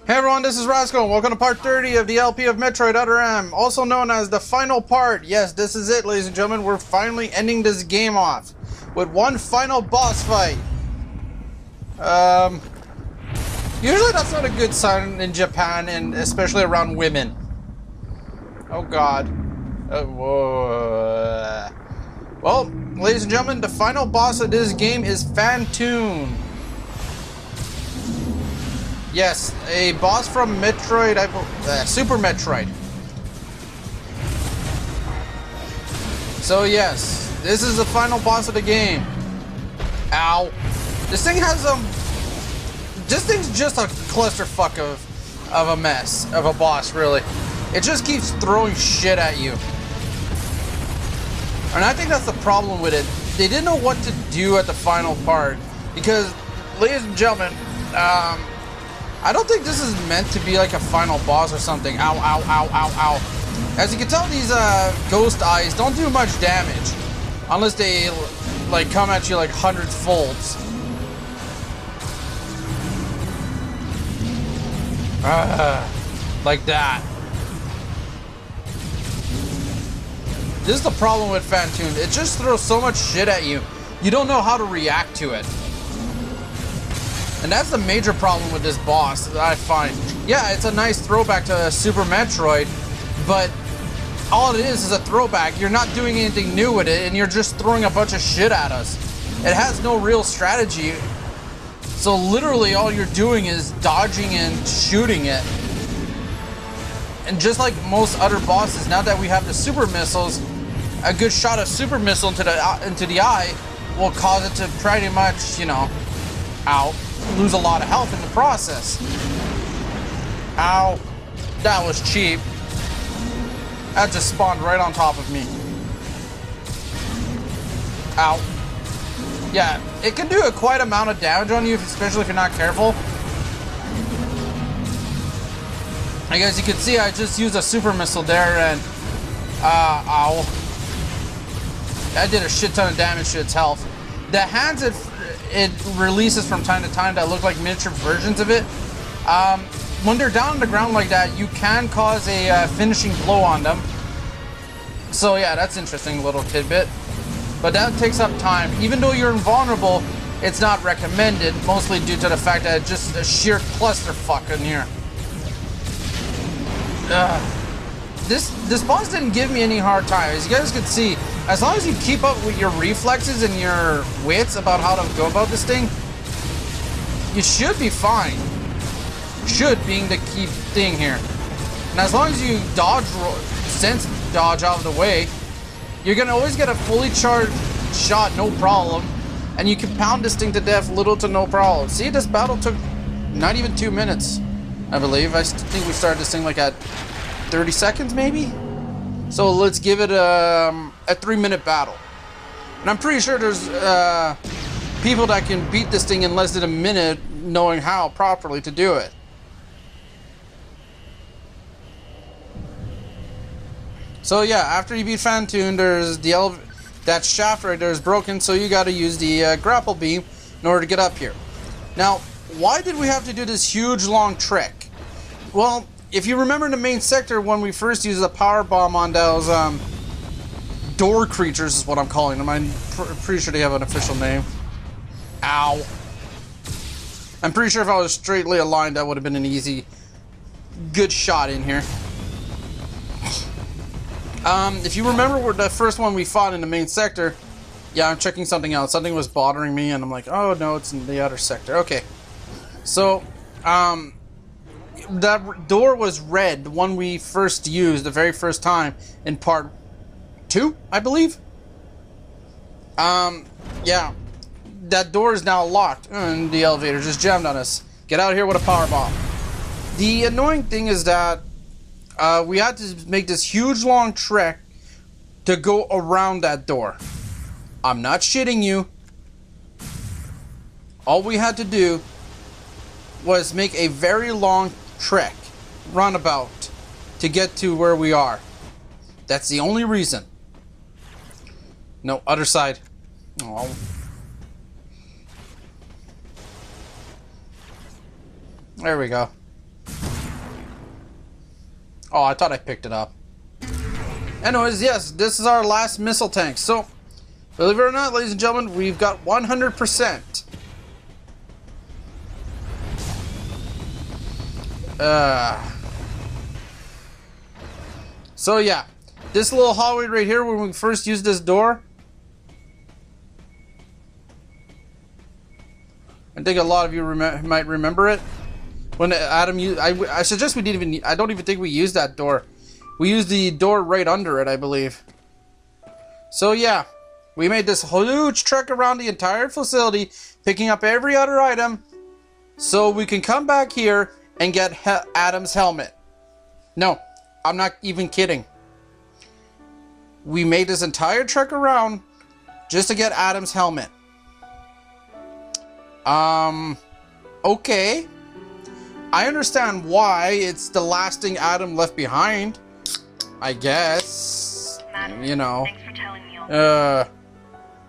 Hey everyone, this is Roscoe, and welcome to part 30 of the LP of Metroid Other M, also known as the final part. Yes, this is it, ladies and gentlemen. We're finally ending this game off with one final boss fight. Usually that's not a good sign in Japan, and especially around women. Oh god. Whoa. Well, ladies and gentlemen, the final boss of this game is Phantoon. Yes, a boss from Metroid, Super Metroid. So yes, this is the final boss of the game. Ow. This thing has this thing's just a clusterfuck of a mess, of a boss, really. It just keeps throwing shit at you. And I think that's the problem with it. They didn't know what to do at the final part. Because, ladies and gentlemen, I don't think this is meant to be like a final boss or something. Ow, ow, ow, ow, ow. As you can tell, these ghost eyes don't do much damage. Unless they like come at you like hundreds folds. Like that. This is the problem with Phantoon. It just throws so much shit at you. You don't know how to react to it. And that's the major problem with this boss that I find. Yeah, it's a nice throwback to Super Metroid, but all it is a throwback. You're not doing anything new with it, and you're just throwing a bunch of shit at us. It has no real strategy. So literally all you're doing is dodging and shooting it. And just like most other bosses, now that we have the super missiles, a good shot of super missile into the eye will cause it to pretty much, you know, lose a lot of health in the process. Ow. That was cheap. That just spawned right on top of me. Ow. Yeah, it can do quite amount of damage on you, especially if you're not careful. I guess you can see I just used a super missile there and ow. That did a shit ton of damage to its health. The hands it releases from time to time that look like miniature versions of it. When they're down on the ground like that, you can cause a finishing blow on them. So yeah, that's interesting little tidbit. But that takes up time. Even though you're invulnerable, it's not recommended, mostly due to the fact that it's just a sheer clusterfuck in here. This boss didn't give me any hard time. As you guys can see, as long as you keep up with your reflexes and your wits about how to go about this thing, you should be fine. Should being the key thing here. And as long as you sense dodge out of the way, you're gonna always get a fully charged shot, no problem. And you can pound this thing to death, little to no problem. See, this battle took not even 2 minutes, I believe. I think we started this thing like at 30 seconds, maybe? So let's give it a 3-minute battle. And I'm pretty sure there's people that can beat this thing in less than a minute, knowing how properly to do it. So yeah, after you beat Phantoon, there's that shaft right there is broken, so you gotta use the grapple beam in order to get up here. Now, why did we have to do this huge long trek? Well, if you remember in the main sector when we first used the power bomb on those door creatures is what I'm calling them. I'm pretty sure they have an official name. Ow. I'm pretty sure if I was straightly aligned, that would have been an easy, good shot in here. If you remember the first one we fought in the main sector, yeah, I'm checking something out. Something was bothering me, and I'm like, oh no, it's in the other sector. Okay. So, that door was red, the one we first used the very first time in part 2, I believe. Yeah. That door is now locked, and the elevator just jammed on us. Get out of here with a power bomb. The annoying thing is that we had to make this huge long trek to go around that door. I'm not shitting you. All we had to do was make a very long trek, runabout, to get to where we are. That's the only reason. No, other side. Oh. There we go. Oh, I thought I picked it up. Anyways, yes, this is our last missile tank. So, believe it or not, ladies and gentlemen, we've got 100%. So yeah, this little hallway right here, when we first used this door, I think a lot of you might remember it. When Adam used, I suggest we didn't even. I don't even think we used that door. We used the door right under it, I believe. So yeah, we made this huge trek around the entire facility, picking up every other item, so we can come back here and get Adam's helmet. No, I'm not even kidding. We made this entire trek around just to get Adam's helmet. Okay. I understand why. It's the last thing Adam left behind, I guess. Madam, you know. thanks for telling me all this.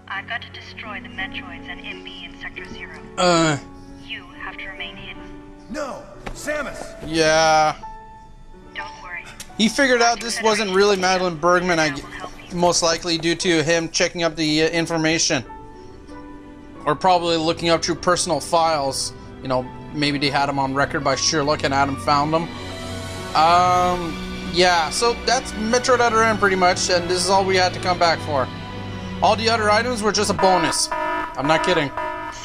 I've got to destroy the Metroids and MB in Sector 0. You have to remain hidden. No, Samus. Yeah. Don't worry. He figured out this wasn't really Madeline Bergman, most likely due to him checking up the information. Or probably looking up through personal files. You know, maybe they had him on record by sheer luck and Adam found them. Yeah, so that's Metroid Other M pretty much, and this is all we had to come back for. All the other items were just a bonus. I'm not kidding.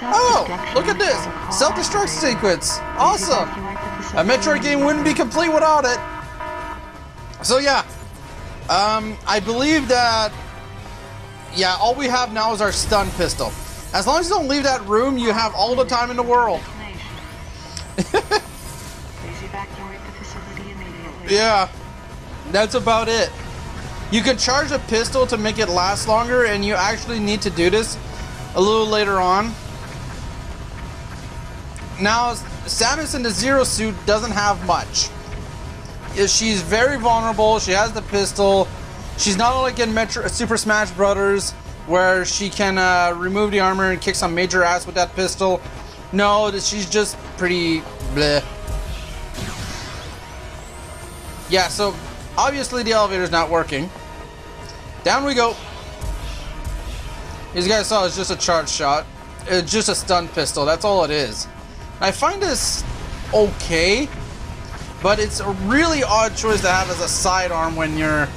Oh, look at this! Self-destruct sequence! Awesome! A Metroid game wouldn't be complete without it. So yeah, I believe that, yeah, all we have now is our stun pistol. As long as you don't leave that room, you have all the time in the world. Yeah, that's about it. You can charge a pistol to make it last longer, and you actually need to do this a little later on. Now, Samus in the Zero suit doesn't have much. She's very vulnerable. She has the pistol. She's not like in Super Smash Brothers, where she can remove the armor and kick some major ass with that pistol. No, she's just pretty bleh. Yeah, so obviously the elevator's not working. Down we go. As you guys saw, it's just a charge shot. It's just a stun pistol. That's all it is. I find this okay, but it's a really odd choice to have as a sidearm when you're,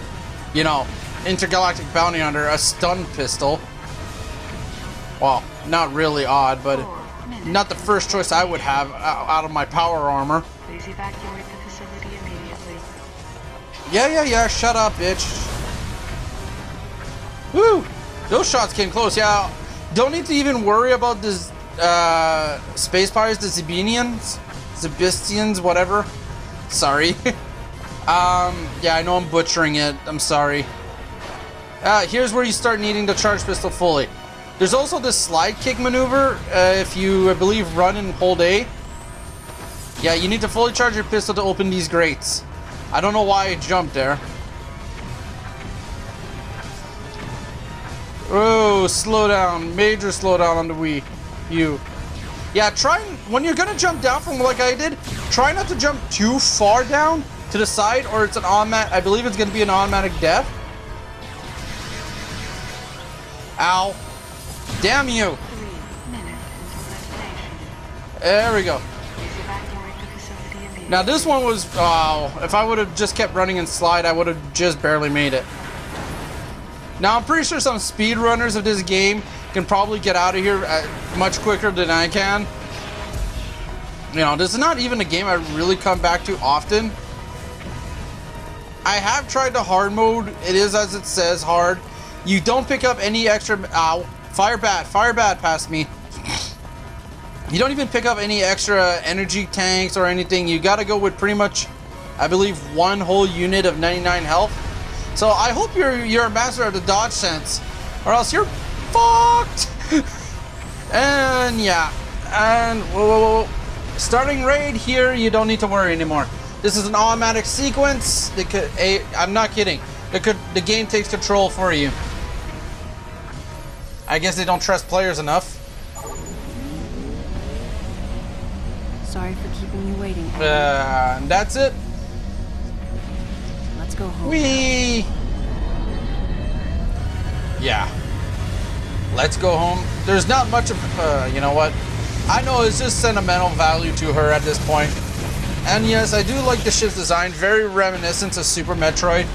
you know, intergalactic bounty hunter, a stun pistol. Well, not really odd, but not the first choice I would have out of my power armor. Please evacuate the facility immediately. Yeah, shut up, bitch. Woo! Those shots came close, yeah. Don't need to even worry about this, space pirates, the Zebistians, whatever. Sorry. Yeah, I know I'm butchering it. I'm sorry. Here's where you start needing the charge pistol fully. There's also this slide kick maneuver, if you, I believe, run and hold A. Yeah, you need to fully charge your pistol to open these grates. I don't know why I jumped there. Oh, slow down. Major slowdown on the Wii U. Yeah, when you're gonna jump down from like I did, try not to jump too far down to the side, or it's an automatic, I believe it's gonna be an automatic death. Ow. Damn you. There we go. Now this one was, oh, if I would have just kept running and slide, I would have just barely made it. Now I'm pretty sure some speedrunners of this game can probably get out of here much quicker than I can. You know, this is not even a game I really come back to often. I have tried the hard mode. It is as it says, hard. You don't pick up any extra, ow, fire bat past me. You don't even pick up any extra energy tanks or anything. You gotta go with pretty much, I believe, one whole unit of 99 health. So I hope you're a master of the dodge sense, or else you're fucked. And yeah, and whoa. Starting raid here, you don't need to worry anymore. This is an automatic sequence. I'm not kidding. The game takes control for you. I guess they don't trust players enough. Sorry for keeping you waiting. And that's it. Let's go home. Yeah. Let's go home. There's not much of, you know what? I know it's just sentimental value to her at this point. And yes, I do like the ship's design. Very reminiscent of Super Metroid.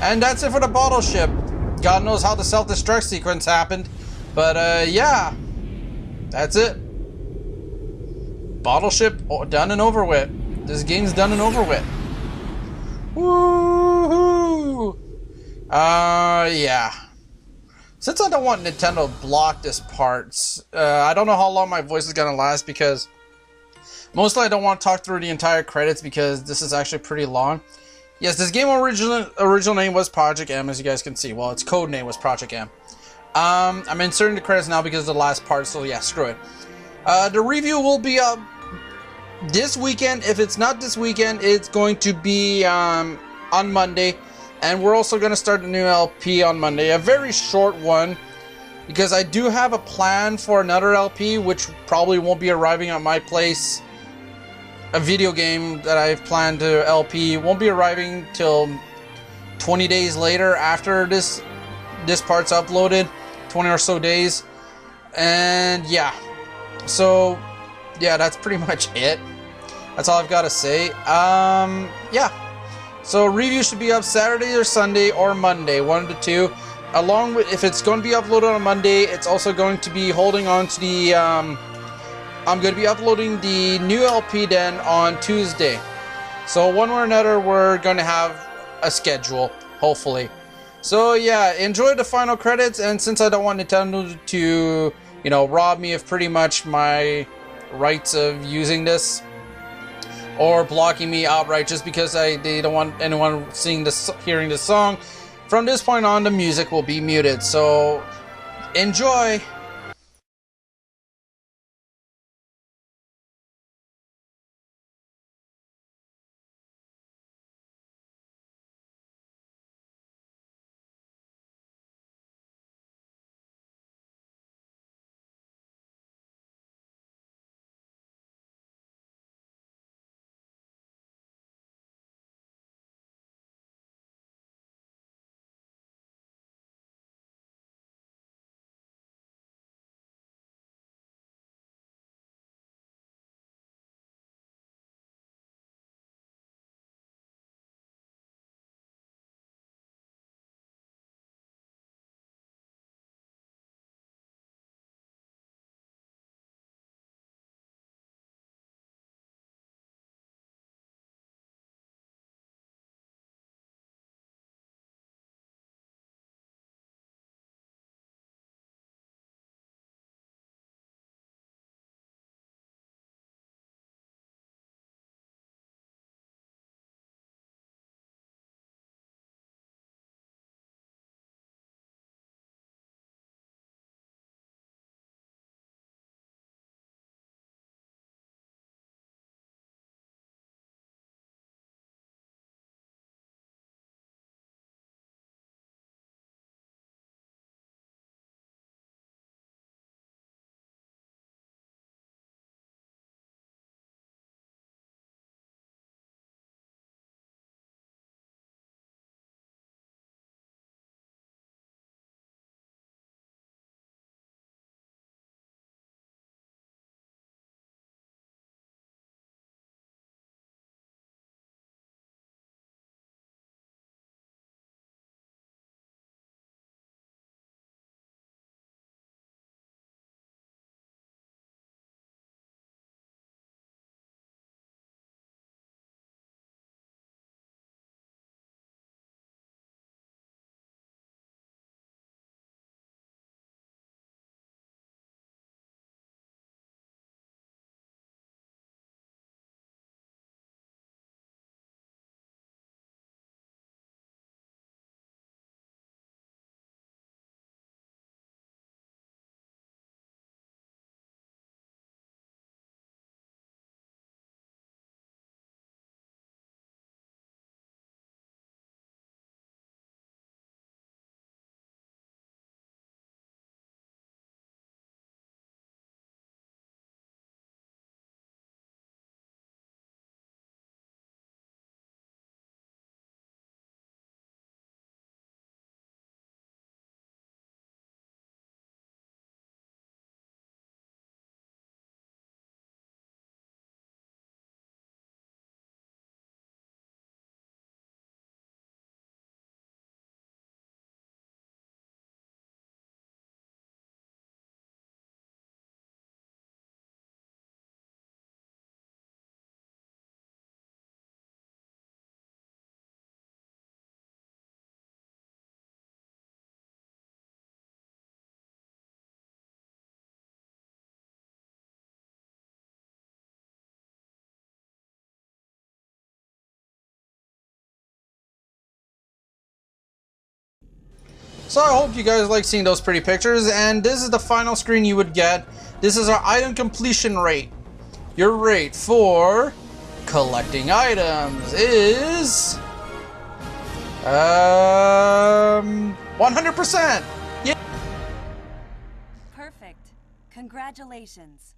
And that's it for the bottle ship. God knows how the self-destruct sequence happened. But, yeah. That's it. Bottle ship done and over with. This game's done and over with. Woohoo! Yeah. Since I don't want Nintendo to block this part, I don't know how long my voice is gonna last because mostly I don't want to talk through the entire credits because this is actually pretty long. Yes, this game original name was Project M, as you guys can see. Well, its code name was Project M. I'm inserting the credits now because of the last part, so yeah, screw it. The review will be up this weekend. If it's not this weekend, it's going to be on Monday. And we're also going to start a new LP on Monday. A very short one. Because I do have a plan for another LP, which probably won't be arriving at my place. A video game that I've planned to LP won't be arriving till 20 days later after this part's uploaded. 20 or so days. And yeah. So, yeah, that's pretty much it. That's all I've got to say. Yeah. So review should be up Saturday or Sunday or Monday, one of the two. Along with, if it's going to be uploaded on Monday, it's also going to be holding on to the, I'm going to be uploading the new LP then on Tuesday. So one way or another, we're going to have a schedule, hopefully. So yeah, enjoy the final credits, and since I don't want Nintendo to, you know, rob me of pretty much my rights of using this, or blocking me outright just because they don't want anyone hearing this song. From this point on, the music will be muted. So, enjoy! So I hope you guys like seeing those pretty pictures, and this is the final screen you would get. This is our item completion rate. Your rate for collecting items is 100%. Yeah. Perfect. Congratulations.